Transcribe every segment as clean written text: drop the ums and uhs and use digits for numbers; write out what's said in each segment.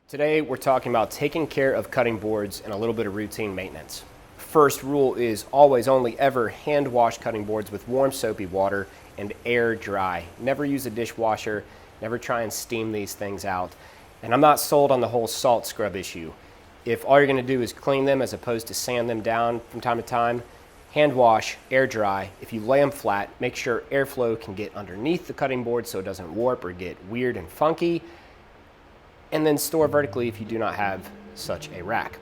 Today we're talking about taking care of cutting boards and a little bit of routine maintenance. First rule is always, only ever hand wash cutting boards with warm soapy water and air dry. Never use a dishwasher, never try and steam these things out. And I'm not sold on the whole salt scrub issue. If all you're going to do is clean them as opposed to sand them down from time to time, hand wash, air dry. If you lay them flat, make sure airflow can get underneath the cutting board so it doesn't warp or get weird and funky. And then store vertically if you do not have such a rack.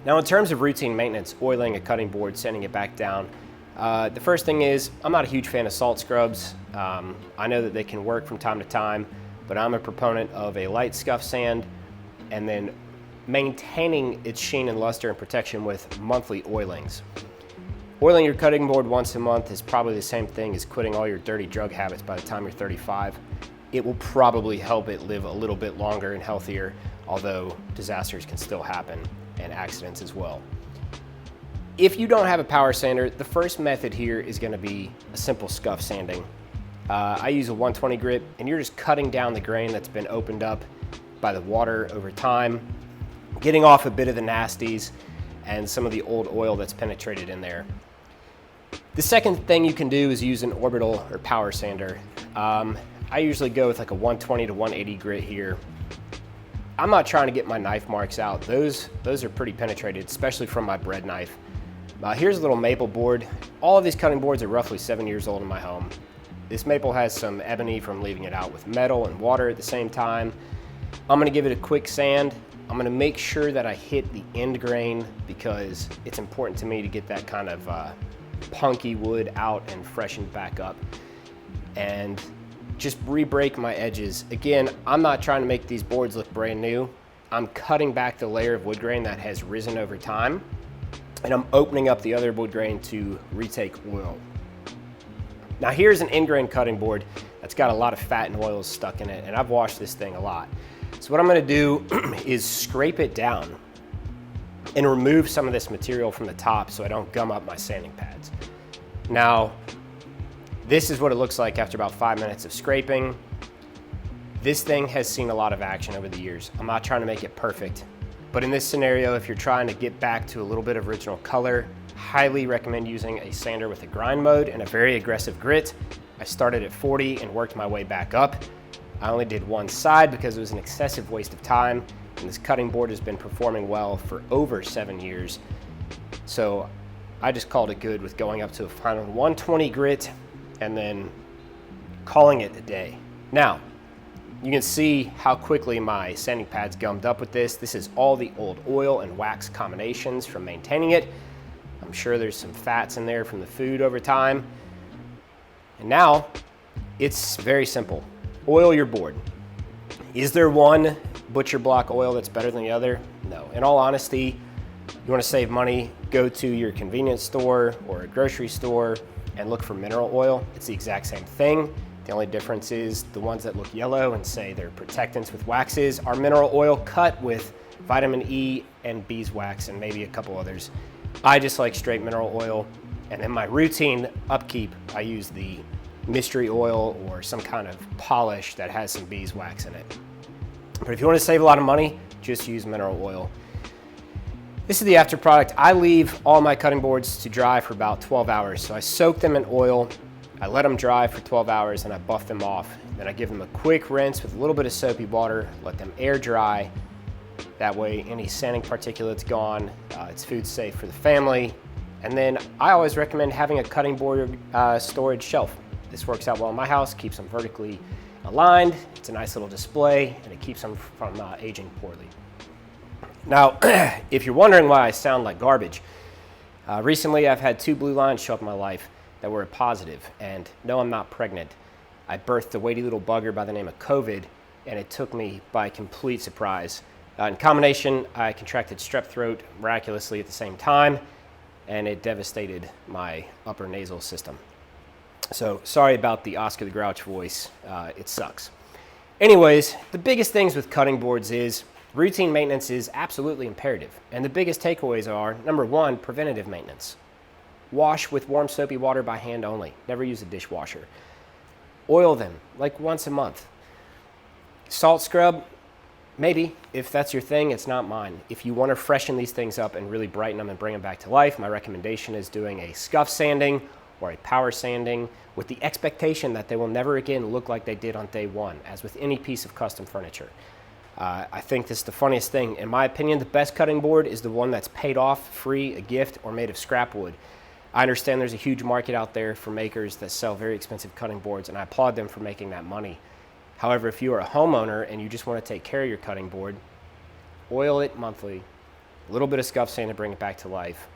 Now, in terms of routine maintenance, oiling a cutting board, sanding it back down, the first thing is I'm not a huge fan of salt scrubs. I know that they can work from time to time, but I'm a proponent of a light scuff sand and then maintaining its sheen and luster and protection with monthly oilings. Oiling your cutting board once a month is probably the same thing as quitting all your dirty drug habits by the time you're 35. It will probably help it live a little bit longer and healthier, although disasters can still happen and accidents as well. If you don't have a power sander, the first method here is going to be a simple scuff sanding. I use a 120 grit, and you're just cutting down the grain that's been opened up by the water over time, getting off a bit of the nasties and some of the old oil that's penetrated in there. The second thing you can do is use an orbital or power sander. I usually go with like a 120 to 180 grit here. I'm not trying to get my knife marks out. Those are pretty penetrated, especially from my bread knife. Here's a little maple board. All of these cutting boards are roughly 7 years old in my home. This maple has some ebony from leaving it out with metal and water at the same time. I'm gonna give it a quick sand. I'm gonna make sure that I hit the end grain because it's important to me to get that kind of punky wood out and freshened back up. And just re-break my edges. Again, I'm not trying to make these boards look brand new. I'm cutting back the layer of wood grain that has risen over time, and I'm opening up the other wood grain to retake oil. Now here's an end grain cutting board that's got a lot of fat and oils stuck in it, and I've washed this thing a lot. So what I'm gonna do is scrape it down and remove some of this material from the top so I don't gum up my sanding pads. Now, this is what it looks like after about 5 minutes of scraping. This thing has seen a lot of action over the years. I'm not trying to make it perfect, but in this scenario, if you're trying to get back to a little bit of original color, highly recommend using a sander with a grind mode and a very aggressive grit. I started at 40 and worked my way back up. I only did one side because it was an excessive waste of time, and this cutting board has been performing well for over 7 years. So I just called it good with going up to a final 120 grit and then calling it a day. Now, you can see how quickly my sanding pad's gummed up with this. This is all the old oil and wax combinations from maintaining it. I'm sure there's some fats in there from the food over time. And now, it's very simple. Oil your board. Is there one butcher block oil that's better than the other? No. In all honesty, you wanna save money, go to your convenience store or a grocery store and look for mineral oil. It's the exact same thing. The only difference is the ones that look yellow and say they're protectants with waxes are mineral oil cut with vitamin E and beeswax and maybe a couple others. I just like straight mineral oil. And in my routine upkeep, I use the mystery oil or some kind of polish that has some beeswax in it. But if you want to save a lot of money, just use mineral oil. This is the after product. I leave all my cutting boards to dry for about 12 hours. So I soak them in oil, I let them dry for 12 hours, and I buff them off. Then I give them a quick rinse with a little bit of soapy water, let them air dry. That way any sanding particulate's gone, it's food safe for the family. And then I always recommend having a cutting board storage shelf. This works out well in my house, keeps them vertically aligned. It's a nice little display, and it keeps them from aging poorly. Now, if you're wondering why I sound like garbage, recently I've had 2 blue lines show up in my life that were a positive, and no, I'm not pregnant. I birthed a weighty little bugger by the name of COVID, and it took me by complete surprise. In combination, I contracted strep throat miraculously at the same time, and it devastated my upper nasal system. So sorry about the Oscar the Grouch voice, it sucks. Anyways, the biggest things with cutting boards is routine maintenance is absolutely imperative. And the biggest takeaways are, number 1, preventative maintenance. Wash with warm soapy water by hand only. Never use a dishwasher. Oil them like once a month. Salt scrub, Maybe, if that's your thing, it's not mine. If you want to freshen these things up and really brighten them and bring them back to life, my recommendation is doing a scuff sanding or a power sanding with the expectation that they will never again look like they did on day one, as with any piece of custom furniture. I think this is the funniest thing. In my opinion, the best cutting board is the one that's paid off, free, a gift, or made of scrap wood. I understand there's a huge market out there for makers that sell very expensive cutting boards, and I applaud them for making that money. However, if you are a homeowner and you just want to take care of your cutting board, oil it monthly, a little bit of scuff sand to bring it back to life,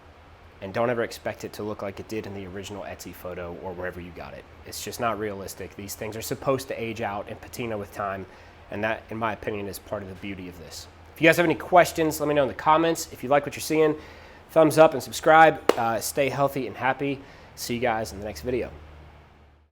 and don't ever expect it to look like it did in the original Etsy photo or wherever you got it. It's just not realistic. These things are supposed to age out and patina with time, and that, in my opinion, is part of the beauty of this. If you guys have any questions, let me know in the comments. If you like what you're seeing, thumbs up and subscribe. Stay healthy and happy. See you guys in the next video.